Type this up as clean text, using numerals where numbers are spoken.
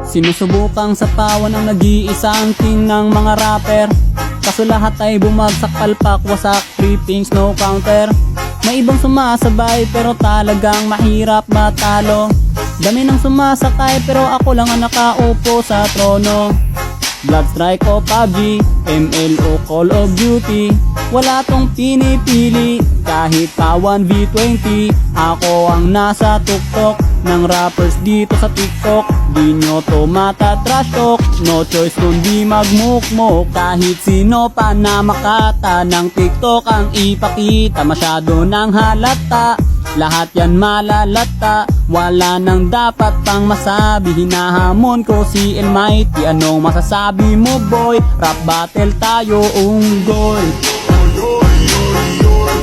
Sinusubukang sapawan ang nag-iisang king ng mga rapper. Kaso lahat ay bumagsak, palpak, wasak, trippings, no counter. May ibang sumasabay pero talagang mahirap matalo. Dami ng sumasakay pero ako lang ang nakaupo sa trono. Bloodstrike o PUBG, ML o Call of Duty, wala tong pinipili. Kahit pa 1v20, ako ang nasa tuktok ng rappers dito sa TikTok. Di nyo to matatrash talk, no choice kundi magmukmok. Kahit sino pa na makata ng TikTok ang ipakita, masyado ng halata, lahat yan malalata. Wala nang dapat pang masabi, hinahamon ko si Almighty. Anong masasabi mo boy? Rap battle tayo, unggol. Oy, oy, oy, oy.